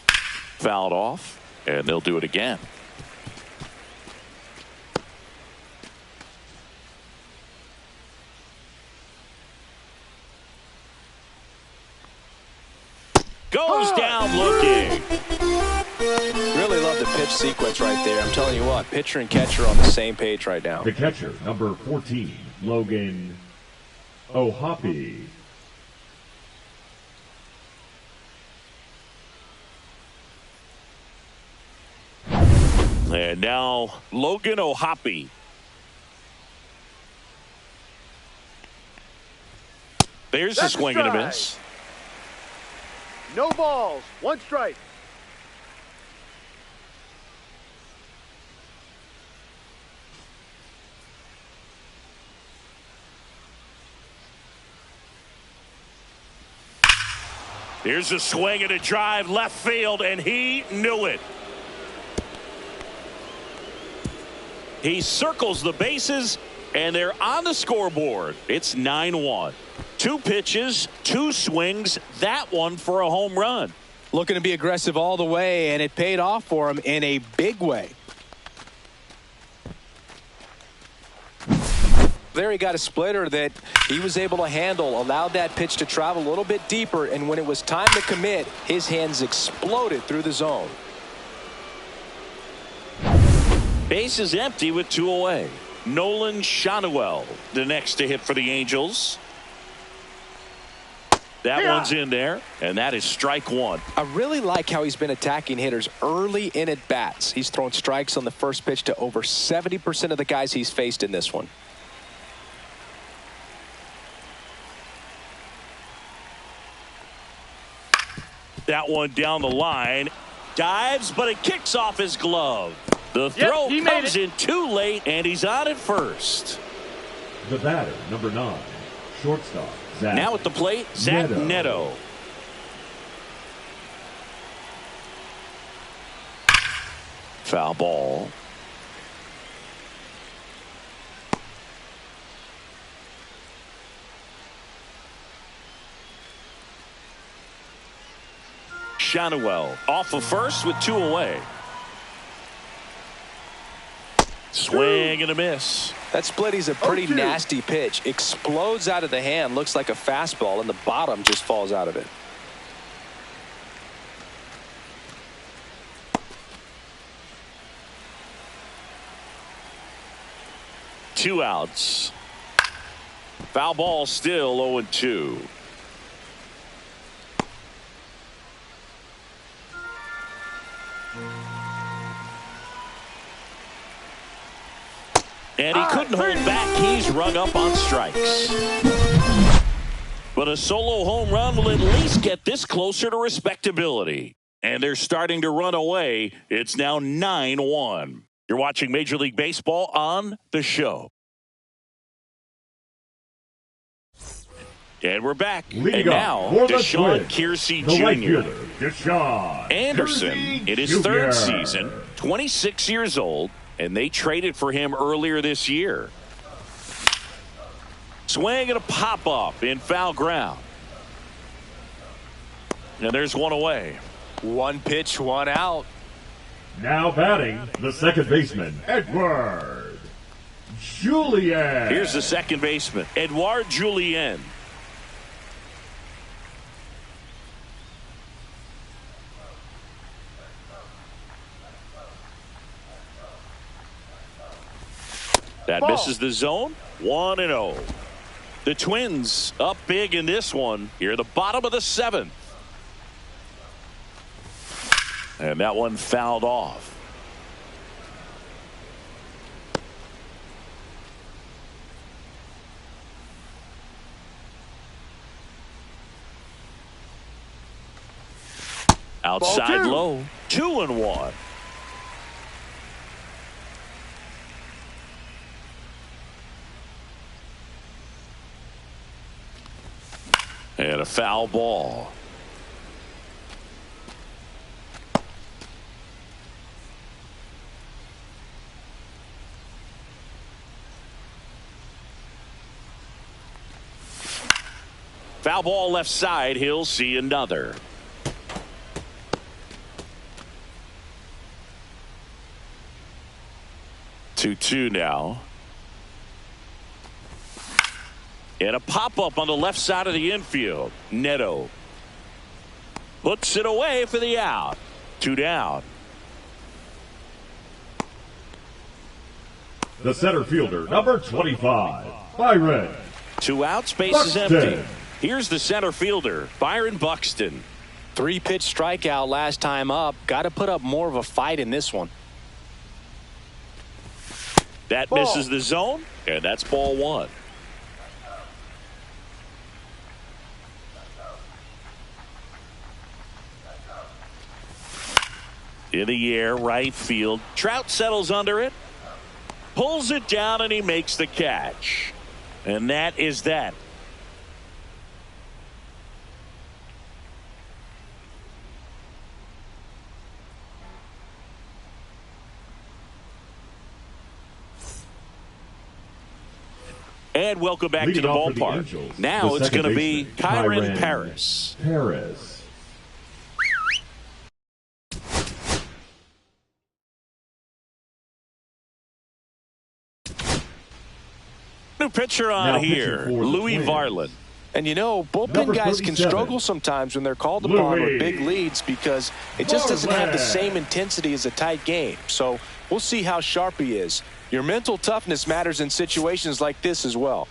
Fouled off, and they'll do it again. Goes down looking. Really love the pitch sequence right there. I'm telling you what, pitcher and catcher on the same page right now. The catcher, number 14, Logan O'Hoppe. And now Logan O'Hoppe. There's a swing and a miss. No balls, 1 strike. Here's a swing and a drive left field, and he knew it. He circles the bases, and they're on the scoreboard. It's 9-1. 2 pitches, 2 swings, that one for a home run. Looking to be aggressive all the way, and it paid off for him in a big way. There he got a splitter that he was able to handle, allowed that pitch to travel a little bit deeper, and when it was time to commit, his hands exploded through the zone. Base is empty with 2 away. Nolan Schanuel, the next to hit for the Angels. That one's in there, and that is strike one. I really like how he's been attacking hitters early in at bats. He's thrown strikes on the first pitch to over 70% of the guys he's faced in this one. That one down the line. Dives, but it kicks off his glove. The throw comes in too late, and he's on at first. The batter, number 9, shortstop. Zach now at the plate, Zach Neto. Foul ball. Shanuel off of first with 2 away. Swing and a miss. That splitty's a pretty nasty pitch. Explodes out of the hand, looks like a fastball, and the bottom just falls out of it. Two outs. Foul ball, still 0-2. And he couldn't hold back. He's rung up on strikes. But a solo home run will at least get this closer to respectability. And they're starting to run away. It's now 9-1. You're watching Major League Baseball on The Show. And we're back. Leading and now, Deshaun Kiersey Jr. Deshaun Anderson in his third season, 26 years old. And they traded for him earlier this year. Swing and a pop-up in foul ground. And there's one away. One pitch, one out. Now batting, the second baseman, Edward Julien. Here's the second baseman, Edouard Julien. That misses the zone. 1-0. The Twins up big in this one. Here, the bottom of the 7th. And that one fouled off. Outside low. 2-1. And a foul ball. Foul ball left side. He'll see another. Two now. And a pop-up on the left side of the infield. Neto looks it away for the out. 2 down. The center fielder, number 25, Byron. 2 outs, base is empty. Here's the center fielder, Byron Buxton. 3-pitch strikeout last time up. Got to put up more of a fight in this one. That misses the zone, and that's ball 1. In the air, right field. Trout settles under it. Pulls it down, and he makes the catch. And that is that. And welcome back to the ballpark. Now it's going to be Kyron Paris. New pitcher on here, Louis Varland. And you know, bullpen guys can struggle sometimes when they're called upon with big leads because it just doesn't have the same intensity as a tight game. So we'll see how sharp he is. Your mental toughness matters in situations like this as well.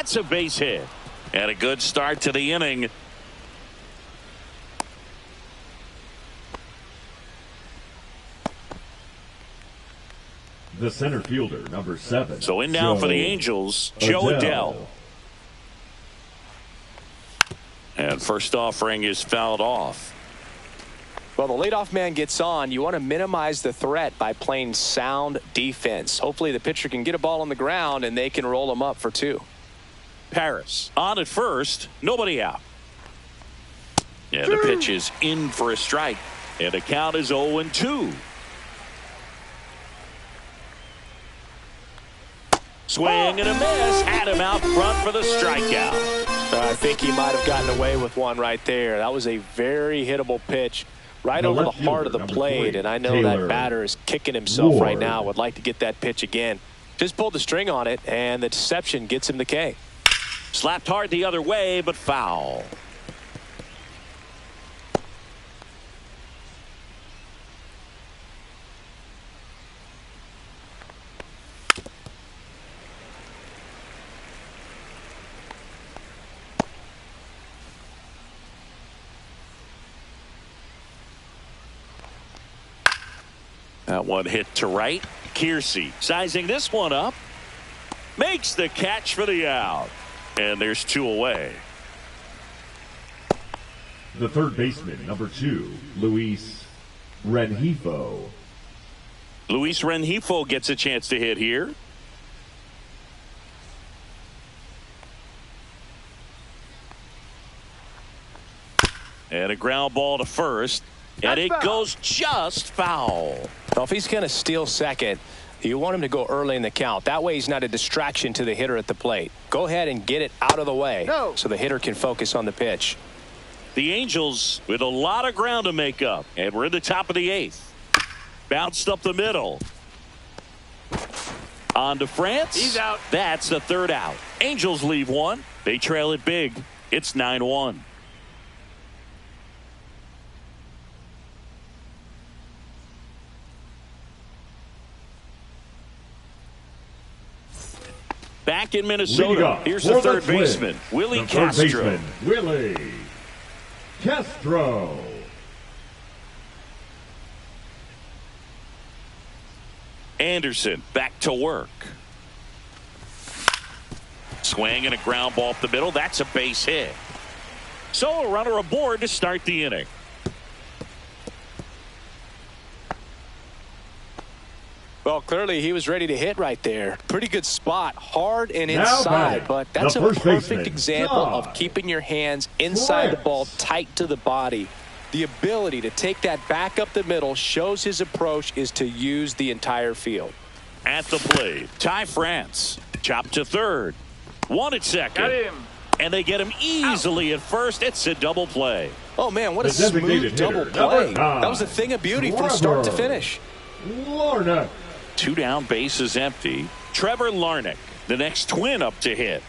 That's a base hit. And a good start to the inning. The center fielder, number 7. So in now for the Angels, Joe Adell. And first offering is fouled off. Well, the leadoff man gets on. You want to minimize the threat by playing sound defense. Hopefully the pitcher can get a ball on the ground and they can roll him up for 2. Paris on at first, nobody out. And the pitch is in for a strike. And the count is 0-2. Swing and a miss. Had him out front for the strikeout. I think he might have gotten away with one right there. That was a very hittable pitch right over the heart of the plate. And I know that batter is kicking himself right now. Would like to get that pitch again. Just pulled the string on it, and the deception gets him the K. Slapped hard the other way, but foul. That one hit to right. Kiersey sizing this one up. Makes the catch for the out. And there's 2 away. The third baseman, number 2, Luis Rengifo. Luis Rengifo gets a chance to hit here. And a ground ball to first. And it goes just foul. Well, if he's going to steal second, you want him to go early in the count. That way he's not a distraction to the hitter at the plate. Go ahead and get it out of the way so the hitter can focus on the pitch. The Angels with a lot of ground to make up. And we're in the top of the 8th. Bounced up the middle. On to France. He's out. That's the 3rd out. Angels leave 1. They trail it big. It's 9-1. Back in Minnesota, here's the third baseman, Willie Castro. Willie Castro. Anderson back to work. Swing and a ground ball up the middle. That's a base hit. So a runner aboard to start the inning. Well, clearly he was ready to hit right there. Pretty good spot, hard and inside, but that's a perfect example of keeping your hands inside the ball, tight to the body. The ability to take that back up the middle shows his approach is to use the entire field. At the plate, Ty France, chopped to third, 1 at second. Got him. And they get him easily at first. It's a double play. Oh, man, what a smooth double play. That was a thing of beauty from start to finish. Larnach. 2 down, bases empty. Trevor Larnach, the next Twin up to hit.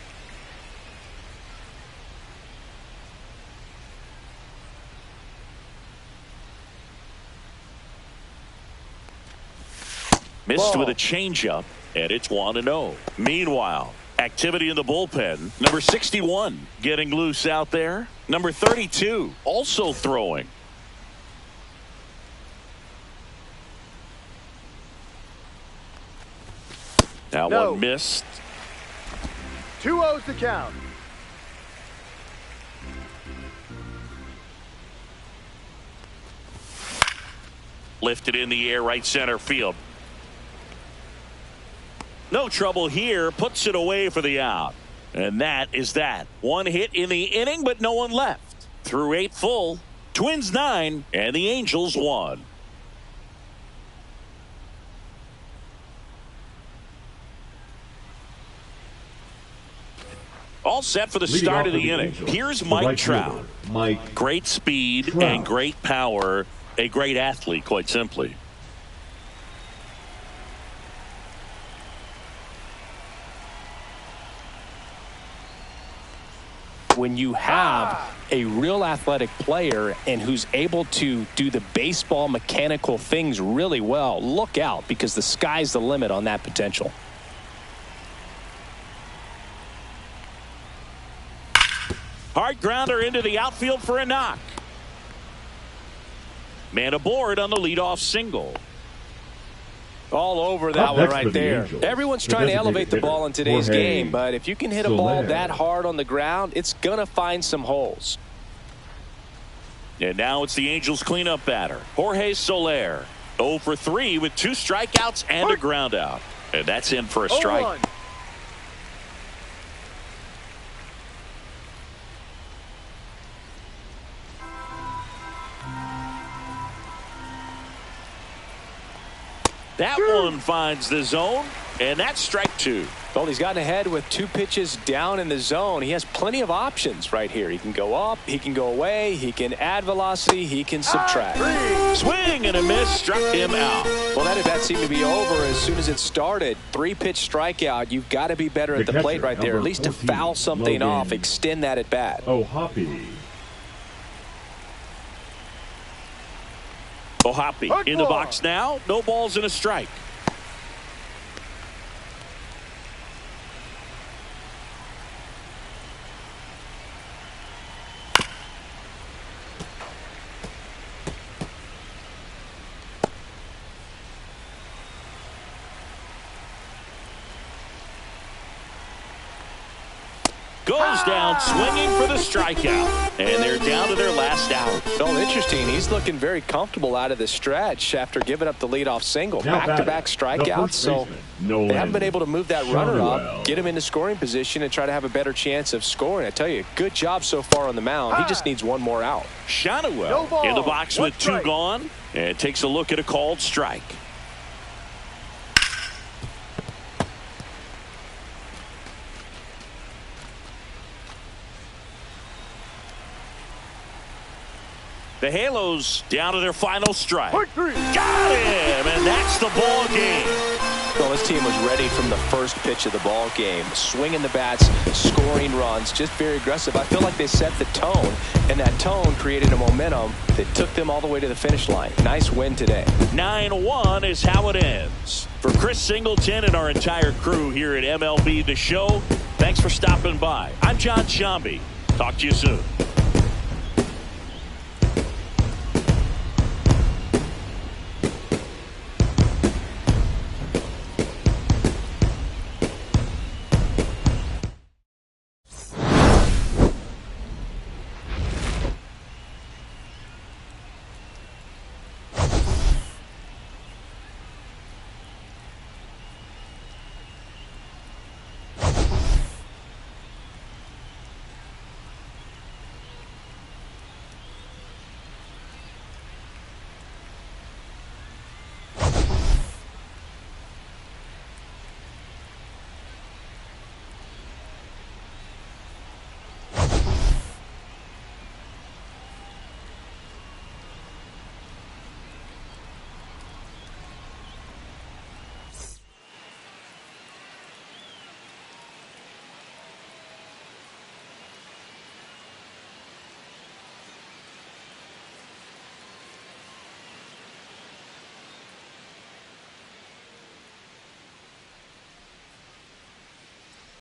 Missed with a changeup, and it's 1-0. Meanwhile, activity in the bullpen. Number 61 getting loose out there. Number 32 also throwing. Now one missed. 2-0's the count. Lifted in the air, right center field. No trouble here. Puts it away for the out. And that is that. 1 hit in the inning, but no one left. Through 8 full. Twins 9 and the Angels 1. All set for the start of the inning. Here's Mike Trout. Great speed and great power. A great athlete, quite simply. When you have a real athletic player and who's able to do the baseball mechanical things really well, look out, because the sky's the limit on that potential. Hard grounder into the outfield for a knock. Man aboard on the leadoff single. All over that one right there. Everyone's trying to elevate the ball in today's game, but if you can hit a ball that hard on the ground, it's going to find some holes. And now it's the Angels cleanup batter, Jorge Soler. 0 for 3 with 2 strikeouts and a ground out. And that's in for a strike. That one finds the zone, and that's strike 2. Well, he's gotten ahead with 2 pitches down in the zone. He has plenty of options right here. He can go up, he can go away, he can add velocity, he can subtract. Swing and a miss, struck him out. Well, that at bat seemed to be over as soon as it started. 3-pitch strikeout. You've got to be better at the plate right there, at least to foul something off, extend that at bat. O'Hoppe in the box now. No balls and a strike. Goes down swinging for the strikeout. And they're down to their last out. Well, interesting. He's looking very comfortable out of the stretch after giving up the leadoff single. Back-to-back strikeouts. So they haven't been able to move that runner up, get him into scoring position, and try to have a better chance of scoring. I tell you, good job so far on the mound. He just needs one more out. Shotwell in the box with 2 gone. And takes a look at a called strike. The Halos down to their final strike. Got him, and that's the ball game. Well, this team was ready from the first pitch of the ball game. Swinging the bats, scoring runs, just very aggressive. I feel like they set the tone, and that tone created a momentum that took them all the way to the finish line. Nice win today. 9-1 is how it ends. For Chris Singleton and our entire crew here at MLB The Show, thanks for stopping by. I'm John Shambi. Talk to you soon.